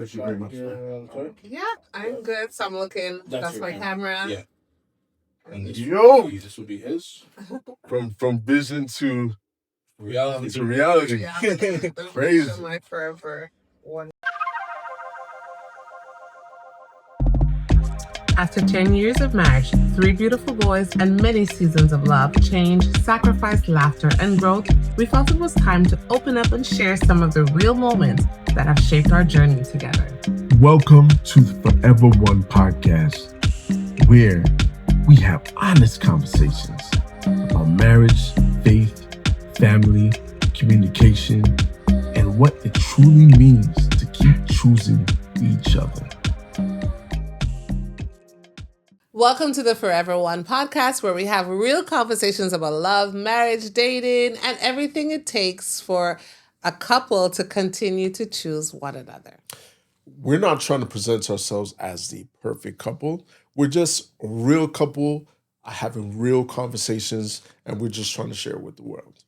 Thank you very much. Yeah, I'm good. So I'm looking. That's my camera. Yeah. And yo, this will be his. From vision to reality. Yeah. Crazy. My forever one. After 10 years of marriage, 3 beautiful boys, and many seasons of love, change, sacrifice, laughter, and growth, we felt it was time to open up and share some of the real moments that have shaped our journey together. Welcome to the Forever One podcast, where we have honest conversations about marriage, faith, family, communication, and what it truly means to keep choosing each other. Welcome to the Forever One podcast, where we have real conversations about love, marriage, dating, and everything it takes for a couple to continue to choose one another. We're not trying to present ourselves as the perfect couple. We're just a real couple having real conversations, and we're just trying to share it with the world.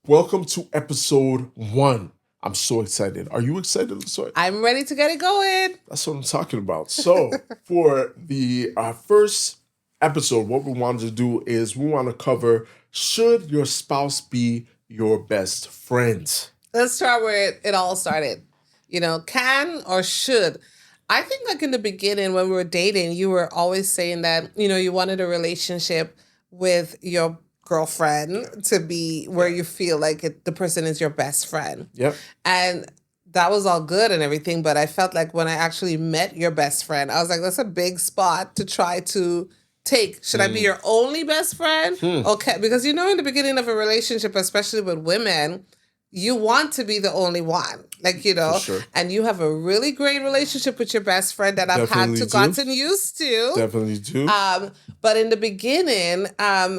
Welcome to episode 1. I'm so excited. Are you excited, Latoya? I'm ready to get it going. That's what I'm talking about. So for the first episode, what we wanted to do is we want to cover, should your spouse be your best friend? Let's start where it all started. Can or should. I think like in the beginning when we were dating, you were always saying that, you wanted a relationship with your girlfriend to be where you feel like the person is your best friend. Yep. And that was all good and everything, but I felt like when I actually met your best friend, I was like, that's a big spot to try to take. Should I be your only best friend? Okay, because in the beginning of a relationship, especially with women, you want to be the only one. For sure. And you have a really great relationship with your best friend that I've gotten used to. Definitely do. But in the beginning,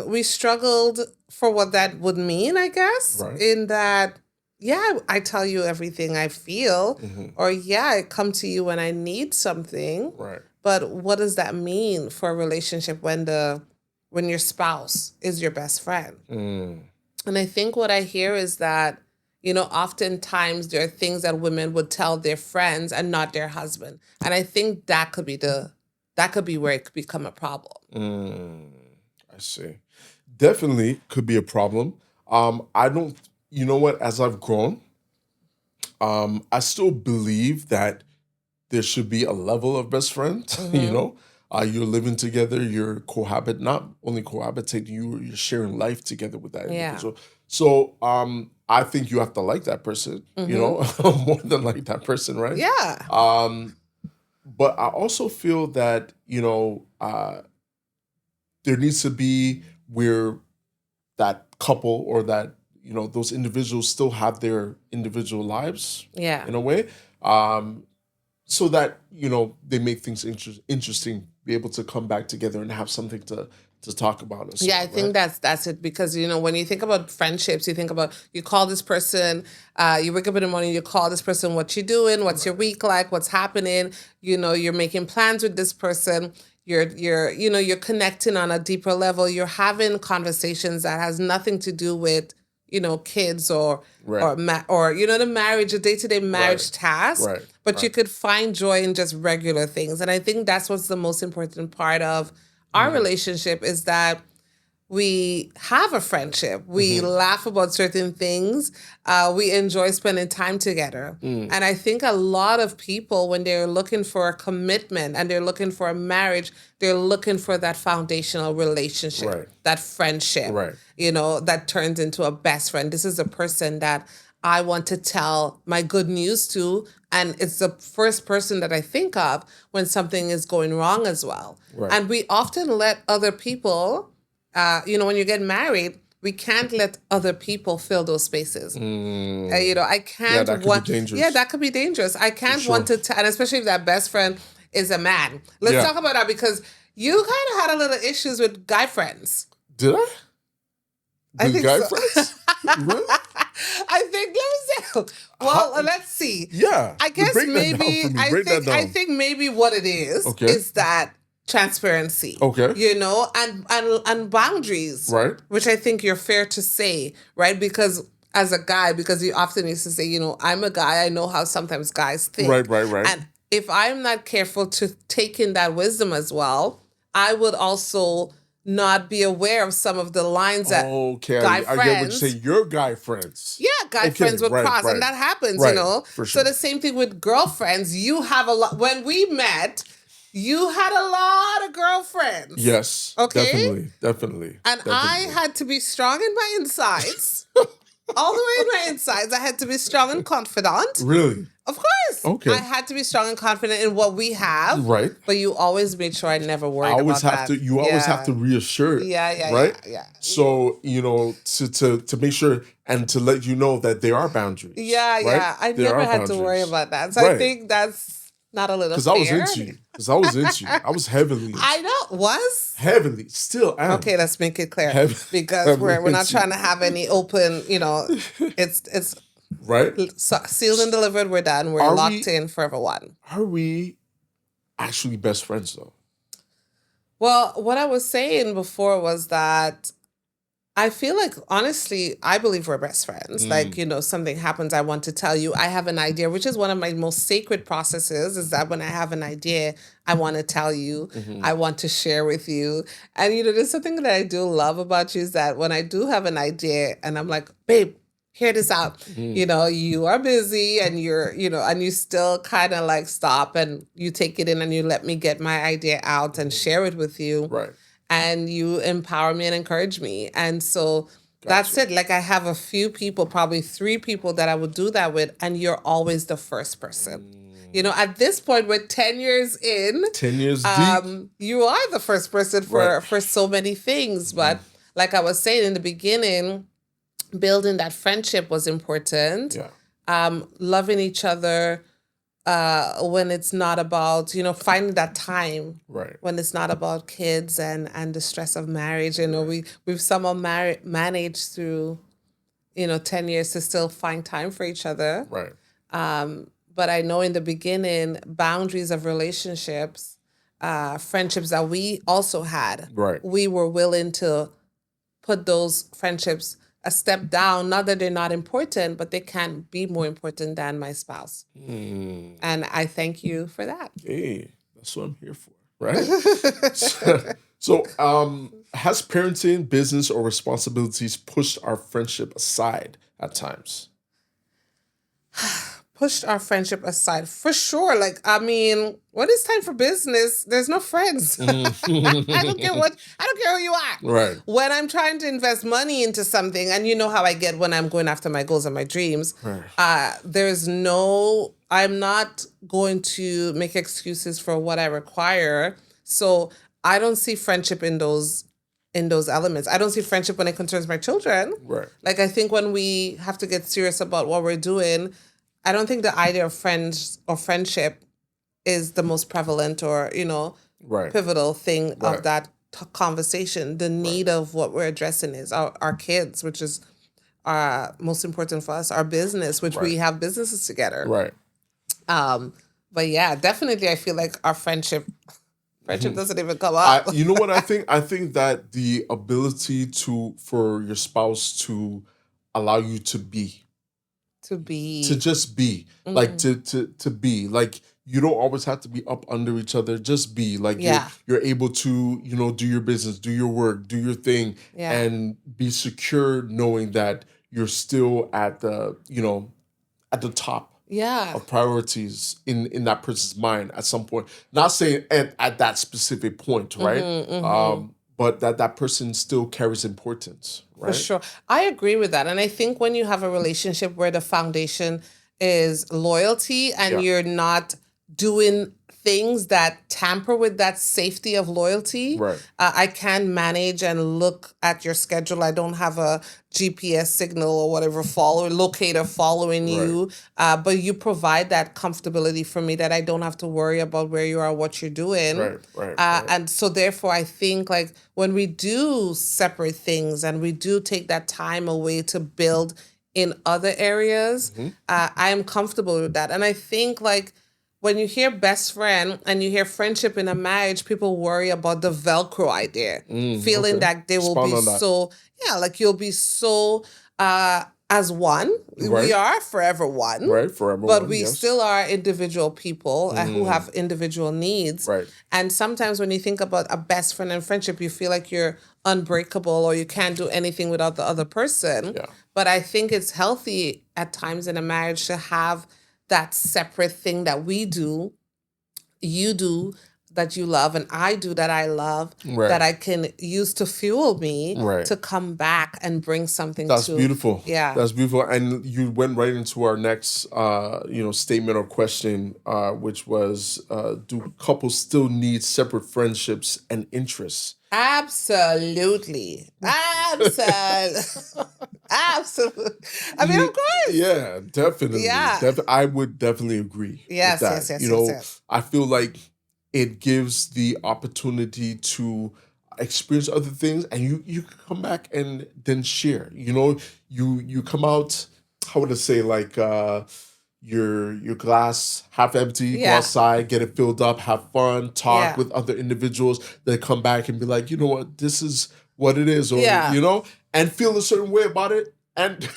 we struggled for what that would mean, I guess. Right. In that, I tell you everything I feel. Mm-hmm. Or I come to you when I need something. Right. But what does that mean for a relationship when your spouse is your best friend? And I think what I hear is that, oftentimes there are things that women would tell their friends and not their husband. And I think that could be where it could become a problem. I see. Definitely could be a problem. I don't, as I've grown, I still believe that there should be a level of best friend, mm-hmm. You're living together, you're not only cohabitating, you're sharing life together with that individual. So I think you have to like that person, mm-hmm. More than like that person, right? Yeah. But I also feel that, there needs to be where that couple or that, those individuals still have their individual lives in a way. So that, they make things interesting, be able to come back together and have something to talk about. I think that's it. Because, when you think about friendships, you think about, you call this person, you wake up in the morning, you call this person, what you doing, what's your week like, what's happening, you're making plans with this person, you're connecting on a deeper level, you're having conversations that has nothing to do with, kids or the marriage, the day-to-day marriage task, but you could find joy in just regular things. And I think that's what's the most important part of our relationship is that we have a friendship. We laugh about certain things. We enjoy spending time together. And I think a lot of people, when they're looking for a commitment and they're looking for a marriage, they're looking for that foundational relationship, that friendship, that turns into a best friend. This is a person that I want to tell my good news to. And it's the first person that I think of when something is going wrong as well. Right. And we often let other people, when you get married, we can't let other people fill those spaces. I can't that could be dangerous. Yeah, that could be dangerous. I can't want to, and especially if that best friend is a man. Let's talk about that because you kind of had a little issues with guy friends. Did I? I think guy so. friends? Really? I think, let me say, let's see. Yeah. I guess maybe, I think maybe what it is that transparency. Okay. And boundaries. Right. Which I think you're fair to say, right? Because as a guy, because you often used to say, I'm a guy, I know how sometimes guys think. Right. And if I'm not careful to take in that wisdom as well, I would also not be aware of some of the lines that Okay, guy I get what you're friends, saying. Your guy friends. yeah, guy Okay, friends would right, cross, and right, that happens, right, for So sure. the same thing with girlfriends. You have a lot. When we met, you had a lot of girlfriends. Yes, Okay, definitely. and I had to be strong in my insides. All the way in my insides, I had to be strong and confident. Really? Of course. Okay. I had to be strong and confident in what we have. Right. But you always made sure I never worried I always about have that. to. You always have to reassure. Right. Yeah. So to make sure and to let you know that there are boundaries. Yeah, right? yeah. I There never are had to worry boundaries. about that. So Right. I think that's not a little Because fair. I was into you. I was heavily into you. I know. Was? Heavily. Still am. Okay, let's make it clear. Because heavily we're not into trying you. to have any open, it's Right. sealed and delivered, we're done. We're locked in forever one. Are we actually best friends though? Well, what I was saying before was that I feel like, honestly, I believe we're best friends. Like, something happens, I want to tell you. I have an idea, which is one of my most sacred processes, is that when I have an idea, I want to tell you, I want to share with you. And, there's something that I do love about you is that when I do have an idea and I'm like, babe, hear this out. You are busy and and you still kind of like stop and you take it in and you let me get my idea out and share it with you. Right. And you empower me and encourage me. And so that's it. Like I have a few people, probably 3 people that I would do that with. And you're always the first person. At this point, we're 10 years in. 10 years deep. You are the first person for so many things. But like I was saying in the beginning, building that friendship was important. Yeah. Loving each other. When it's not about, finding that time, right? When it's not about kids and the stress of marriage, we've somehow managed through, 10 years to still find time for each other, right? But I know in the beginning, boundaries of relationships, friendships that we also had, right? We were willing to put those friendships a step down, not that they're not important, but they can be more important than my spouse. And I thank you for that. Hey, that's what I'm here for, right? so, has parenting, business, or responsibilities pushed our friendship aside at times? Pushed our friendship aside for sure. Like, I mean, when it's time for business, there's no friends. I don't care who you are. Right. When I'm trying to invest money into something, and you know how I get when I'm going after my goals and my dreams, right. I'm not going to make excuses for what I require. So I don't see friendship in those elements. I don't see friendship when it concerns my children. Right. Like, I think when we have to get serious about what we're doing, I don't think the idea of friends or friendship is the most prevalent or, right. pivotal thing right. of that conversation. The need of what we're addressing is our kids, which is most important for us, our business, which we have businesses together. Right. But yeah, definitely I feel like our friendship doesn't even come up. You know what I think? I think that the ability for your spouse to allow you to just be like to be like, you don't always have to be up under each other, just be like, you're able to do your business, do your work, do your thing, and be secure knowing that you're still at the at the top of priorities in that person's mind at some point. Not saying at that specific point, right? But that person still carries importance, right? For sure. I agree with that. And I think when you have a relationship where the foundation is loyalty and you're not doing things that tamper with that safety of loyalty, right. I can manage and look at your schedule. I don't have a GPS signal or whatever locator following you, but you provide that comfortability for me that I don't have to worry about where you are, what you're doing. Right. And so therefore, I think like when we do separate things and we do take that time away to build in other areas, I am comfortable with that. And I think like, when you hear best friend and you hear friendship in a marriage, people worry about the Velcro idea, feeling that they will be so, like you'll be so as one. Right. We are forever one. Right. Forever But one. we Yes. still are individual people who have individual needs. Right. And sometimes when you think about a best friend and friendship, you feel like you're unbreakable or you can't do anything without the other person. Yeah. But I think it's healthy at times in a marriage to have that separate thing that we do, you do, that you love, and I do that I love, Right. that I can use to fuel me Right. to come back and bring something That's to. beautiful. Yeah. That's beautiful. And you went right into our next, statement or question, which was, do couples still need separate friendships and interests? Absolutely. Absolutely. I mean, of course. Yeah, definitely. Yeah. I would definitely agree Yes, with that. yes, yes, You yes, know, yes. I feel like it gives the opportunity to experience other things, and you can come back and then share. You know, you come out. How would I say, like, your glass half empty, go Yeah. outside, get it filled up, have fun, talk Yeah. with other individuals, then come back and be like, you know what, this is what it is, or Yeah. and feel a certain way about it, and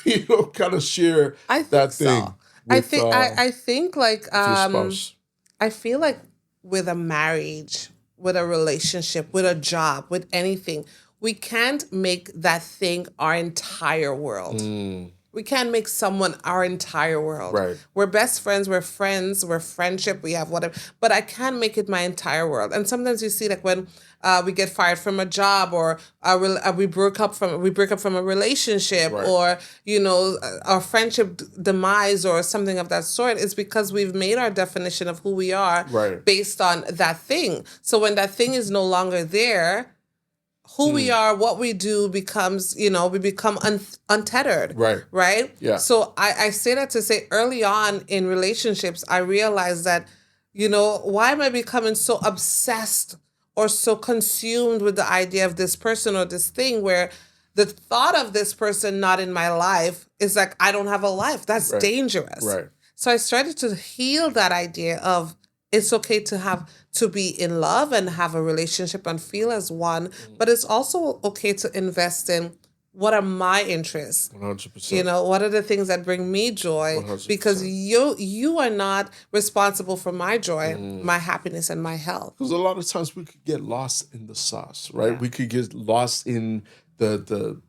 kind of share I think that so. thing I with think I think like with your spouse. I feel like with a marriage, with a relationship, with a job, with anything, we can't make that thing our entire world. We can't make someone our entire world. Right. We're best friends, we're friends, we're friendship, we have whatever. But I can't make it my entire world. And sometimes you see like when we get fired from a job, or we break up from a relationship, Right. or our friendship demise or something of that sort. It's because we've made our definition of who we are Right. based on that thing. So when that thing is no longer there, who we are, what we do becomes, we become untethered. Right. Right? Yeah. So I say that to say early on in relationships, I realized that, why am I becoming so obsessed or so consumed with the idea of this person or this thing, where the thought of this person not in my life is like, I don't have a life. That's Right. dangerous. Right. So I started to heal that idea of it's okay to be in love and have a relationship and feel as one, but it's also okay to invest in what are my interests. 100%. What are the things that bring me joy? 100%. Because you are not responsible for my joy, my happiness, and my health. Because a lot of times we could get lost in the sauce, right? Yeah. We could get lost in the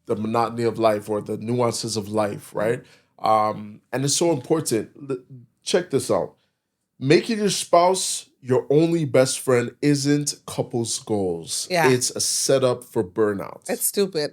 monotony of life or the nuances of life, right? And it's so important. Check this out. Making your spouse your only best friend isn't couples goals. Yeah. It's a setup for burnout. It's stupid.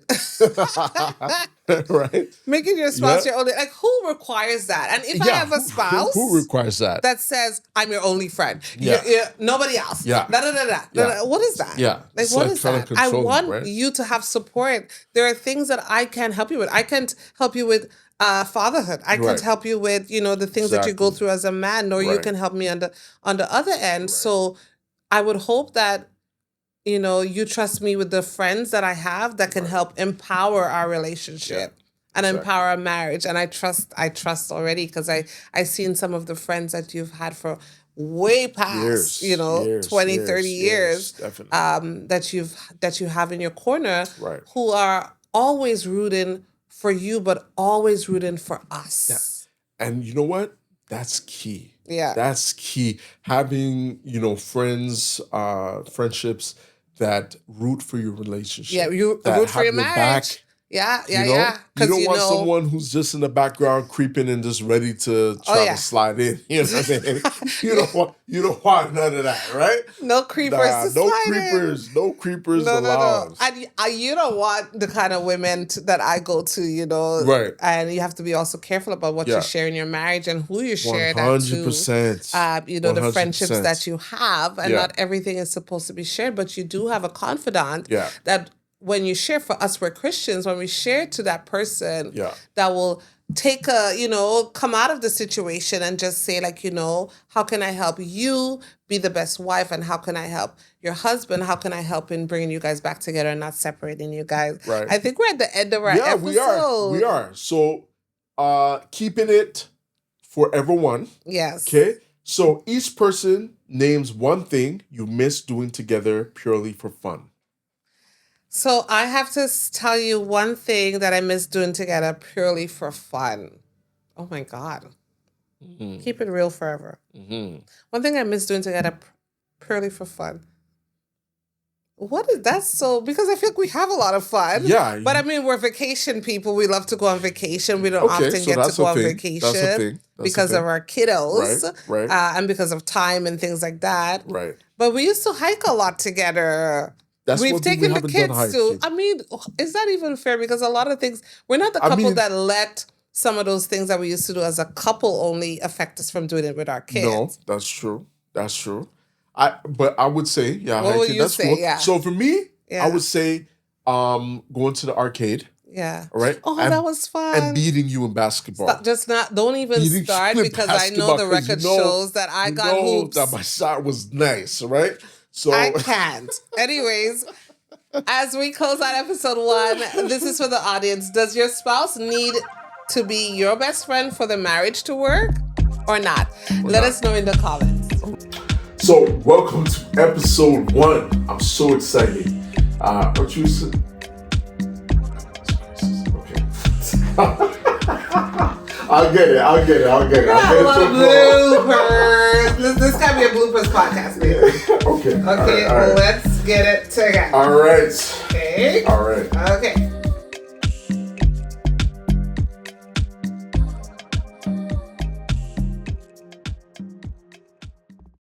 Right? Making your spouse Yeah. your only, like, who requires that? And if I have a spouse who requires that? that says I'm your only friend, Yeah. nobody else. Yeah. Da, da, da, da, Yeah. da, da. What is that? Yeah. Like, It's what like is trying that? to I control them, want right? you to have support. There are things that I can help you with. I can't help you with fatherhood. I can't Right. help you with the things that you go Exactly. through as a man, nor you Right. can help me on the other end. So I would hope that you trust me with the friends that I have that can Right. help empower our relationship. Yeah. And Exactly. empower our marriage. And I trust already, because I seen some of the friends that you've had for way past, Years, 20, 30 years, definitely. that you have in your corner, Right. who are always rooting for you, but always rooting for us. Yeah. And you know what? That's key. Yeah. That's key. Having, friends, friendships that root for your relationship. Yeah, you that root for have your marriage. back. Yeah. You Yeah. don't want someone who's just in the background creeping and just ready to try to slide in. You know what I mean? You don't want none of that, right? No creepers. No creepers. No creepers No. allowed. And you don't want the kind of women that I go to, Right. And you have to be also careful about what you share in your marriage and who you share that to. 100%. The friendships that you have, and not everything is supposed to be shared, but you do have a confidant that when you share. For us, we're Christians, when we share to that person that will take come out of the situation and just say, like, how can I help you be the best wife, and how can I help your husband? How can I help in bringing you guys back together and not separating you guys? Right. I think we're at the end of our episode. We are. So keeping it for everyone. Yes. Okay. So each person names one thing you miss doing together purely for fun. So I have to tell you one thing that I miss doing together purely for fun. Oh my God. Mm-hmm. Keep it real forever. Mm-hmm. One thing I miss doing together purely for fun. What is that? So because I feel like we have a lot of fun. Yeah. But I mean, we're vacation people. We love to go on vacation. We don't Okay, often so get to that's go a on thing. vacation That's a thing. That's because a of thing. our kiddos, Right. and because of time and things like that. Right. But we used to hike a lot together. That's We've one thing taken we the haven't done kids to. hiking. I mean, is that even fair? Because a lot of things, we're not the I couple mean- that let some of those things that we used to do as a couple only affect us from doing it with our kids. No, that's true. That's true. But I would say, yeah, What would hiking, you that's say? cool. Yeah. So for me, Yeah. I would say going to the arcade, Yeah. right? Oh, and, that was fun. and beating you in basketball. Stop, just not. Don't even Beating start you in because I know basketball, the 'cause record shows that I got hoops. that my shot was nice, right? So I can't. Anyways, as we close out episode 1, this is for the audience. Does your spouse need to be your best friend for the marriage to work or not? Let us know in the comments. So welcome to episode 1. I'm so excited. What you said? Okay. I'll get it. I love bloopers. This can be a bloopers podcast, baby. Okay. Okay, all right. let's get it together. All right. Okay. All right. Okay.